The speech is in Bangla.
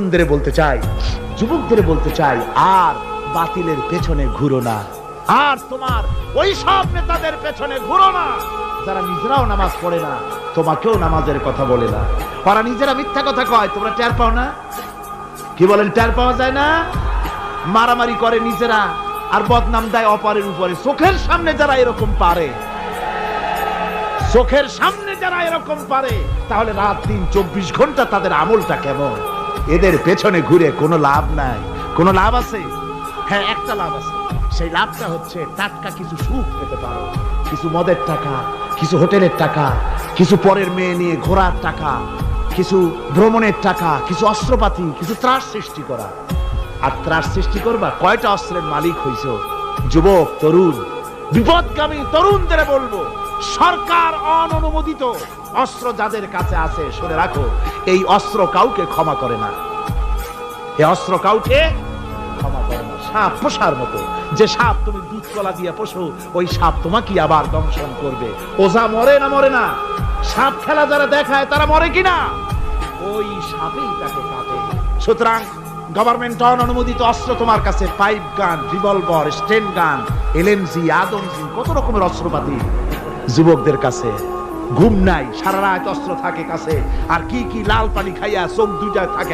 তরুণদের বলতে চাই, যুবকদের বলতে চাই, আর বাতিলের পেছনে ঘুরো না, আর তোমার ওই সব নেতাদের পেছনে ঘুরো না যারা নিজেরাও নামাজ পড়ে না, তোমাকেও নামাজের কথা বলে না। ওরা নিজেরা মিথ্যা কথা কয়, তোমরা টের পাও না? কি বলেন, টের পাওয়া যায় না? মারামারি করে নিজেরা আর বদনাম দেয় অপরের উপরে। চোখের সামনে যারা এরকম পারে, চোখের সামনে যারা এরকম পারে, তাহলে রাত দিন 24 ঘন্টা তাদের আমলটা কেমন? এদের পেছনে ঘুরে কোনো লাভ নাই। কোনো লাভ আছে? হ্যাঁ, একটা লাভ আছে। সেই লাভটা হচ্ছে টাটকা কিছু সুখ পেতে পারো, কিছু মদের টাকা, কিছু হোটেলের টাকা, কিছু পরের মেয়ে নিয়ে ঘোরার টাকা, কিছু ভ্রমণের টাকা, কিছু অস্ত্রপাতি, কিছু ত্রাস সৃষ্টি করা। আর ত্রাস সৃষ্টি করবা, কয়টা অস্ত্রের মালিক হইছো? যুবক, তরুণ, বিপদগামী তরুণদের বলবো, সরকার অননুমোদিত অস্ত্র যাদের কাছে আছে, শুনে রাখো, এই অস্ত্র কাউকে ক্ষমা করে না। এই অস্ত্র কাউকে ক্ষমা করে না। সাপ পোষার মতো, যে সাপ তুমি দুধ কলা দিয়ে পোষো, ওই সাপ তোমাকে আবার দংশন করবে। ওঝা মরে না মরে না, সাপ খেলা যারা দেখায় তারা মরে কিনা, ওই সাপেই তাকে কাটে। সুতরাং গভর্নমেন্ট অনুমোদিত অস্ত্র তোমার কাছে পাইপ গান, রিভলভার, স্টেন গান, এলএমজি, আদমজি, কত রকমের অস্ত্রপাতি যুবকদের কাছে। ঘুম নাই, সারা রাত অস্ত্র থাকে কাছে, আর কি কি লাল পানি খাইয়া চোখ দুইটা থাকে